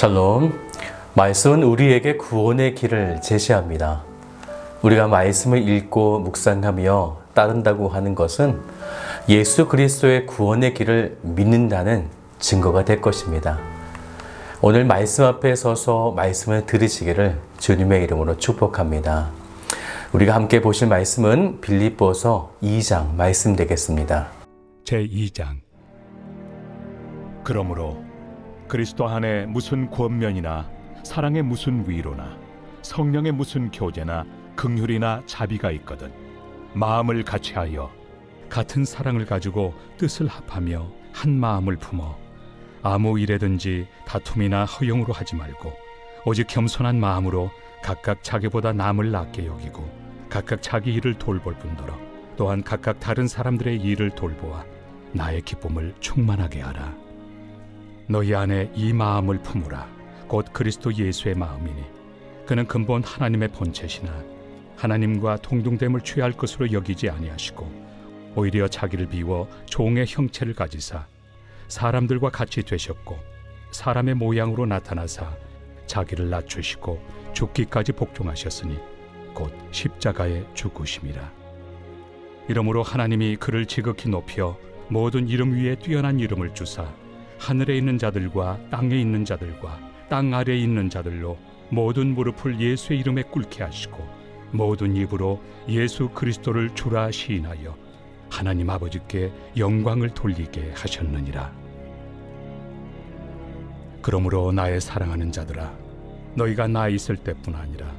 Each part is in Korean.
샬롬. 말씀은 우리에게 구원의 길을 제시합니다. 우리가 말씀을 읽고 묵상하며 따른다고 하는 것은 예수 그리스도의 구원의 길을 믿는다는 증거가 될 것입니다. 오늘 말씀 앞에 서서 말씀을 들으시기를 주님의 이름으로 축복합니다. 우리가 함께 보실 말씀은 빌립보서 2장 말씀 되겠습니다. 제2장. 그러므로 그리스도 안에 무슨 권면이나 사랑의 무슨 위로나 성령의 무슨 교제나 긍휼이나 자비가 있거든 마음을 같이하여 같은 사랑을 가지고 뜻을 합하며 한 마음을 품어 아무 일에든지 다툼이나 허용으로 하지 말고 오직 겸손한 마음으로 각각 자기보다 남을 낫게 여기고 각각 자기 일을 돌볼 뿐더러 또한 각각 다른 사람들의 일을 돌보아 나의 기쁨을 충만하게 하라. 너희 안에 이 마음을 품으라. 곧 그리스도 예수의 마음이니 그는 근본 하나님의 본체시나 하나님과 동등됨을 취할 것으로 여기지 아니하시고 오히려 자기를 비워 종의 형체를 가지사 사람들과 같이 되셨고 사람의 모양으로 나타나사 자기를 낮추시고 죽기까지 복종하셨으니 곧 십자가에 죽으심이라. 이러므로 하나님이 그를 지극히 높여 모든 이름 위에 뛰어난 이름을 주사 하늘에 있는 자들과 땅에 있는 자들과 땅 아래에 있는 자들로 모든 무릎을 예수의 이름에 꿇게 하시고 모든 입으로 예수 그리스도를 주라 시인하여 하나님 아버지께 영광을 돌리게 하셨느니라. 그러므로 나의 사랑하는 자들아, 너희가 나 있을 때뿐 아니라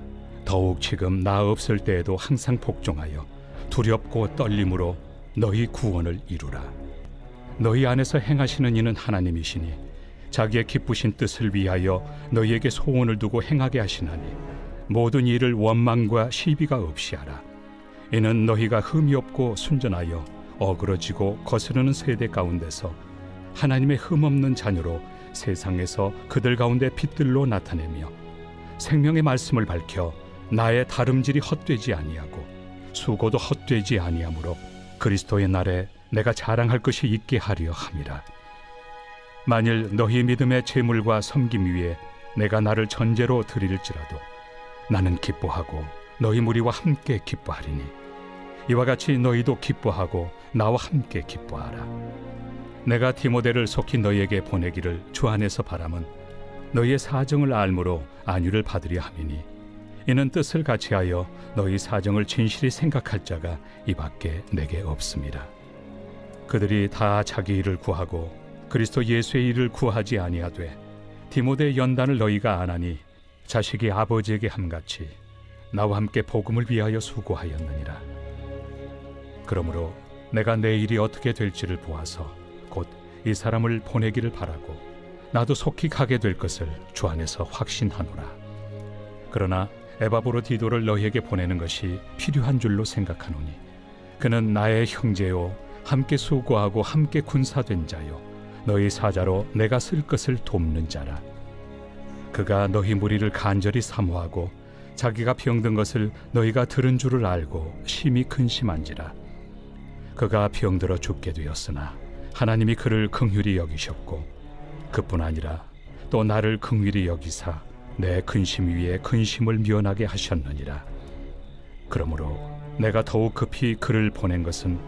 더욱 지금 나 없을 때에도 항상 복종하여 두렵고 떨림으로 너희 구원을 이루라. 너희 안에서 행하시는 이는 하나님이시니 자기의 기쁘신 뜻을 위하여 너희에게 소원을 두고 행하게 하시나니 모든 일을 원망과 시비가 없이 하라. 이는 너희가 흠이 없고 순전하여 어그러지고 거스르는 세대 가운데서 하나님의 흠없는 자녀로 세상에서 그들 가운데 빛들로 나타내며 생명의 말씀을 밝혀 나의 다름질이 헛되지 아니하고 수고도 헛되지 아니하므로 그리스도의 날에 내가 자랑할 것이 있게 하려 함이라. 만일 너희 믿음의 제물과 섬김 위에 내가 나를 전제로 드릴지라도 나는 기뻐하고 너희 무리와 함께 기뻐하리니 이와 같이 너희도 기뻐하고 나와 함께 기뻐하라. 내가 디모데를 속히 너희에게 보내기를 주 안에서 바람은 너희의 사정을 알므로 안위를 받으려 함이니 이는 뜻을 같이하여 너희 사정을 진실히 생각할 자가 이 밖에 내게 없습니다. 그들이 다 자기 일을 구하고 그리스도 예수의 일을 구하지 아니하되 디모데의 연단을 너희가 안하니 자식이 아버지에게 함같이 나와 함께 복음을 위하여 수고하였느니라. 그러므로 내가 내 일이 어떻게 될지를 보아서 곧 이 사람을 보내기를 바라고 나도 속히 가게 될 것을 주 안에서 확신하노라. 그러나 에바브로디도를 너희에게 보내는 것이 필요한 줄로 생각하노니 그는 나의 형제요 함께 수고하고 함께 군사된 자요 너희 사자로 내가 쓸 것을 돕는 자라. 그가 너희 무리를 간절히 사모하고 자기가 병든 것을 너희가 들은 줄을 알고 심히 근심한지라. 그가 병들어 죽게 되었으나 하나님이 그를 긍휼히 여기셨고 그뿐 아니라 또 나를 긍휼히 여기사 내 근심 위에 근심을 면하게 하셨느니라. 그러므로 내가 더욱 급히 그를 보낸 것은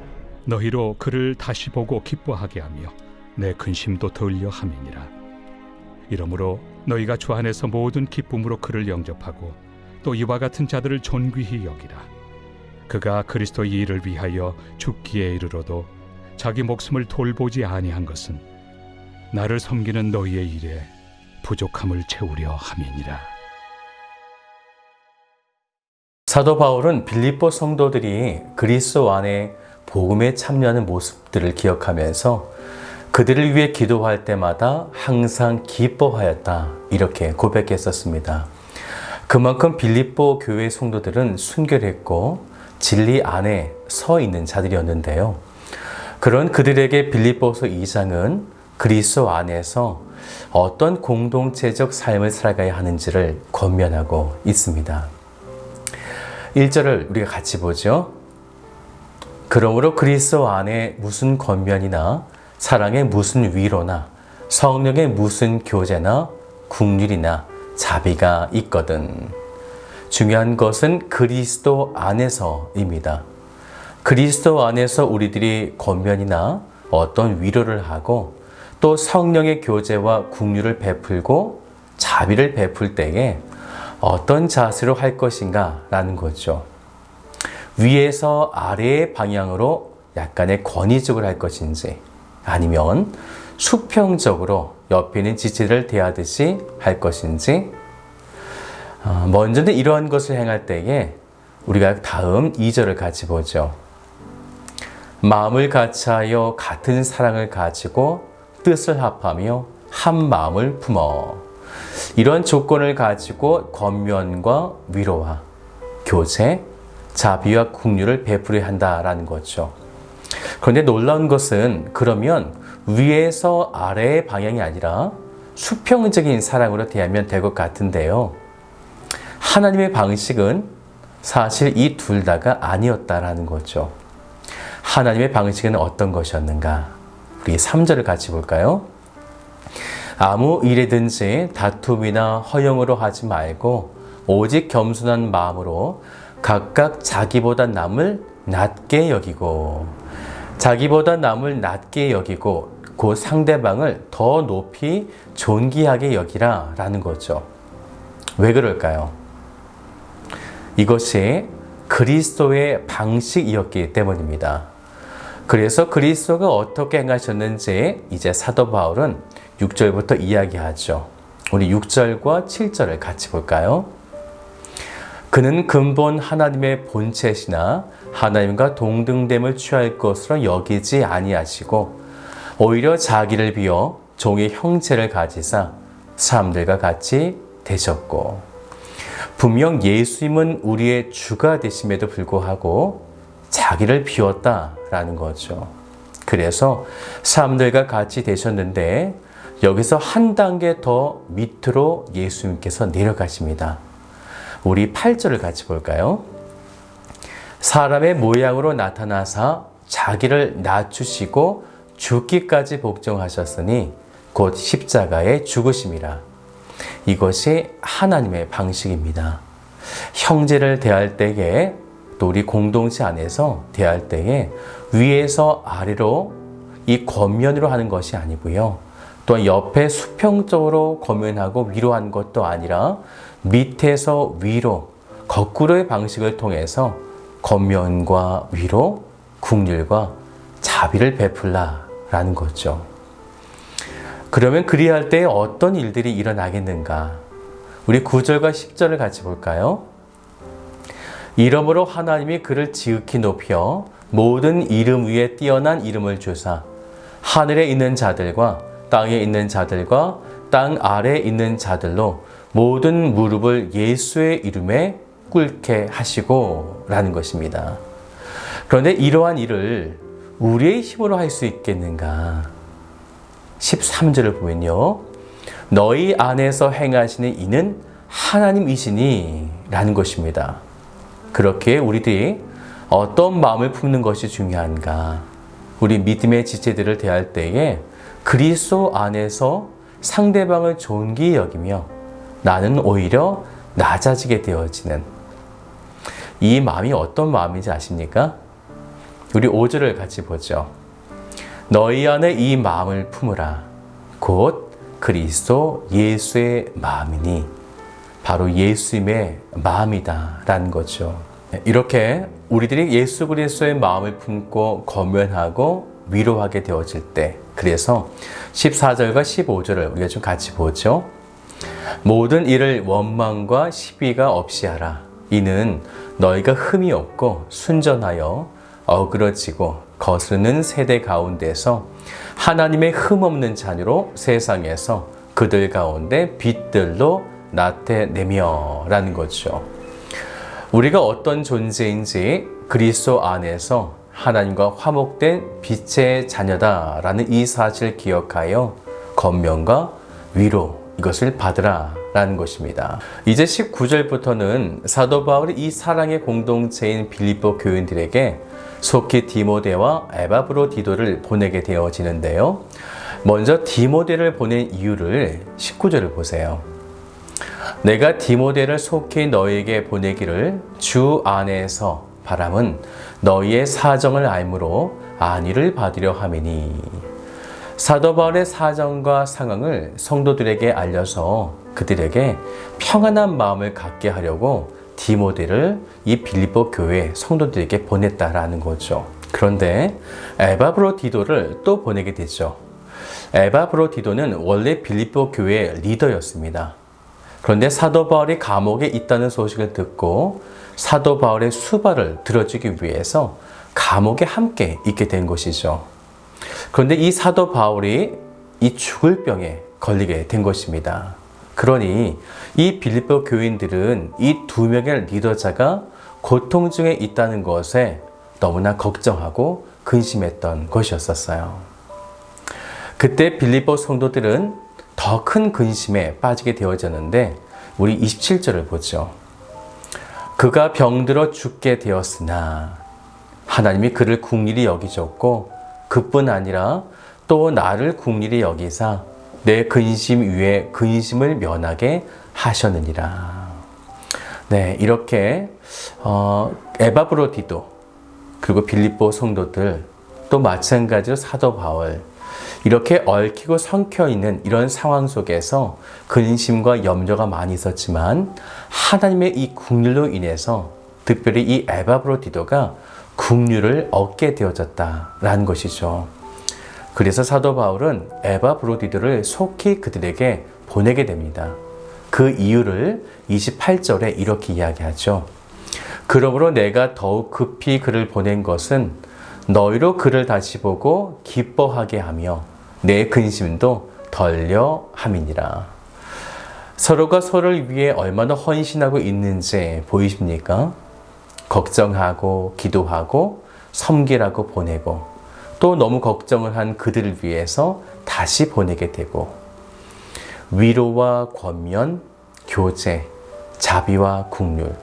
너희로 그를 다시 보고 기뻐하게 하며 내 근심도 덜려 함이니라. 이러므로 너희가 주 안에서 모든 기쁨으로 그를 영접하고 또 이와 같은 자들을 존귀히 여기라. 그가 그리스도의 일을 위하여 죽기에 이르러도 자기 목숨을 돌보지 아니한 것은 나를 섬기는 너희의 일에 부족함을 채우려 함이니라. 사도 바울은 빌립보 성도들이 그리스도 안에 복음에 참여하는 모습들을 기억하면서 그들을 위해 기도할 때마다 항상 기뻐하였다, 이렇게 고백했었습니다. 그만큼 빌립보 교회 성도들은 순결했고 진리 안에 서 있는 자들이었는데요. 그런 그들에게 빌립보서 2장은 그리스도 안에서 어떤 공동체적 삶을 살아가야 하는지를 권면하고 있습니다. 1절을 우리가 같이 보죠. 그러므로 그리스도 안에 무슨 권면이나 사랑의 무슨 위로나 성령의 무슨 교제나 국률이나 자비가 있거든. 중요한 것은 그리스도 안에서입니다. 그리스도 안에서 우리들이 권면이나 어떤 위로를 하고 또 성령의 교제와 국률을 베풀고 자비를 베풀 때에 어떤 자세로 할 것인가 라는 거죠. 위에서 아래의 방향으로 약간의 권위적으로 할 것인지 아니면 수평적으로 옆에 있는 지체를 대하듯이 할 것인지 먼저는 이러한 것을 행할 때에 우리가 다음 2절을 같이 보죠. 마음을 같이하여 같은 사랑을 가지고 뜻을 합하며 한 마음을 품어. 이런 조건을 가지고 권면과 위로와 교제, 자비와 국률을 베풀어야 한다라는 거죠. 그런데 놀라운 것은 그러면 위에서 아래의 방향이 아니라 수평적인 사랑으로 대하면 될 것 같은데요. 하나님의 방식은 사실 이 둘 다가 아니었다라는 거죠. 하나님의 방식은 어떤 것이었는가? 우리 3절을 같이 볼까요? 아무 일에든지 다툼이나 허영으로 하지 말고 오직 겸손한 마음으로 각각 자기보다 남을 낮게 여기고 자기보다 남을 낮게 여기고 그 상대방을 더 높이 존귀하게 여기라 라는 거죠. 왜 그럴까요? 이것이 그리스도의 방식이었기 때문입니다. 그래서 그리스도가 어떻게 행하셨는지 이제 사도 바울은 6절부터 이야기하죠. 우리 6절과 7절을 같이 볼까요? 그는 근본 하나님의 본체시나 하나님과 동등됨을 취할 것으로 여기지 아니하시고 오히려 자기를 비워 종의 형체를 가지사 사람들과 같이 되셨고 분명 예수님은 우리의 주가 되심에도 불구하고 자기를 비웠다라는 거죠. 그래서 사람들과 같이 되셨는데 여기서 한 단계 더 밑으로 예수님께서 내려가십니다. 우리 8절을 같이 볼까요? 사람의 모양으로 나타나사 자기를 낮추시고 죽기까지 복종하셨으니 곧 십자가에 죽으심이라. 이것이 하나님의 방식입니다. 형제를 대할 때에 또 우리 공동체 안에서 대할 때에 위에서 아래로 이 권면으로 하는 것이 아니고요. 또 옆에 수평적으로 권면하고 위로하는 것도 아니라 밑에서 위로 거꾸로의 방식을 통해서 권면과 위로, 국률과 자비를 베풀라라는 거죠. 그러면 그리할 때 어떤 일들이 일어나겠는가? 우리 9절과 10절을 같이 볼까요? 이러므로 하나님이 그를 지극히 높여 모든 이름 위에 뛰어난 이름을 주사 하늘에 있는 자들과 땅에 있는 자들과 땅 아래에 있는 자들로 모든 무릎을 예수의 이름에 꿇게 하시고 라는 것입니다. 그런데 이러한 일을 우리의 힘으로 할 수 있겠는가? 13절을 보면요. 너희 안에서 행하시는 이는 하나님이시니 라는 것입니다. 그렇게 우리들이 어떤 마음을 품는 것이 중요한가? 우리 믿음의 지체들을 대할 때에 그리스도 안에서 상대방을 존귀히 여기며 나는 오히려 낮아지게 되어지는 이 마음이 어떤 마음인지 아십니까? 우리 5절을 같이 보죠. 너희 안에 이 마음을 품으라. 곧 그리스도 예수의 마음이니 바로 예수님의 마음이다 라는 거죠. 이렇게 우리들이 예수 그리스도의 마음을 품고 권면하고 위로하게 되어질 때 그래서 14절과 15절을 우리가 좀 같이 보죠. 모든 일을 원망과 시비가 없이 하라. 이는 너희가 흠이 없고 순전하여 어그러지고 거스르는 세대 가운데서 하나님의 흠없는 자녀로 세상에서 그들 가운데 빛들로 나타내며 라는 거죠. 우리가 어떤 존재인지 그리스도 안에서 하나님과 화목된 빛의 자녀다 라는 이 사실을 기억하여 권면과 위로 이것을 받으라 라는 것입니다. 이제 19절부터는 사도 바울이 이 사랑의 공동체인 빌립보 교인들에게 속히 디모데와 에바브로디도를 보내게 되어지는데요. 먼저 디모데를 보낸 이유를 19절을 보세요. 내가 디모데를 속히 너에게 보내기를 주 안에서 바람은 너희의 사정을 알므로 안위를 받으려 함이니. 사도 바울의 사정과 상황을 성도들에게 알려서 그들에게 평안한 마음을 갖게 하려고 디모데를 이 빌립보 교회 성도들에게 보냈다라는 거죠. 그런데 에바브로디도를 또 보내게 되죠. 에바브로디도는 원래 빌립보 교회의 리더였습니다. 그런데 사도 바울이 감옥에 있다는 소식을 듣고 사도 바울의 수발을 들어주기 위해서 감옥에 함께 있게 된 것이죠. 그런데 이 사도 바울이 이 죽을 병에 걸리게 된 것입니다. 그러니 이 빌립보 교인들은 이 두 명의 리더자가 고통 중에 있다는 것에 너무나 걱정하고 근심했던 것이었어요. 그때 빌립보 성도들은 더 큰 근심에 빠지게 되어졌는데 우리 27절을 보죠. 그가 병들어 죽게 되었으나 하나님이 그를 국률이 여기셨고 그뿐 아니라 또 나를 국률이 여기사 내 근심 위에 근심을 면하게 하셨느니라. 네, 이렇게 에바브로디도 그리고 빌립보 성도들 또 마찬가지로 사도 바울 이렇게 얽히고 성켜 있는 이런 상황 속에서 근심과 염려가 많이 있었지만 하나님의 이 국률로 인해서 특별히 이 에바브로디도가 국률을 얻게 되어졌다라는 것이죠. 그래서 사도 바울은 에바브로디도를 속히 그들에게 보내게 됩니다. 그 이유를 28절에 이렇게 이야기하죠. 그러므로 내가 더욱 급히 그를 보낸 것은 너희로 그를 다시 보고 기뻐하게 하며 내 근심도 덜려 함이니라. 서로가 서로를 위해 얼마나 헌신하고 있는지 보이십니까? 걱정하고 기도하고 섬기라고 보내고 또 너무 걱정을 한 그들을 위해서 다시 보내게 되고 위로와 권면, 교제, 자비와 국률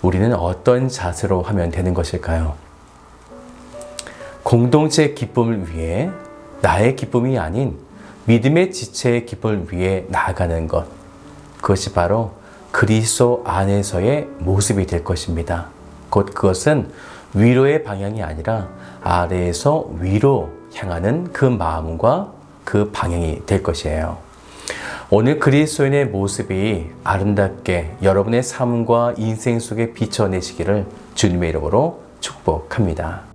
우리는 어떤 자세로 하면 되는 것일까요? 공동체의 기쁨을 위해 나의 기쁨이 아닌 믿음의 지체의 기쁨을 위해 나아가는 것 그것이 바로 그리스도 안에서의 모습이 될 것입니다. 곧 그것은 위로의 방향이 아니라 아래에서 위로 향하는 그 마음과 그 방향이 될 것이에요. 오늘 그리스도인의 모습이 아름답게 여러분의 삶과 인생 속에 비춰내시기를 주님의 이름으로 축복합니다.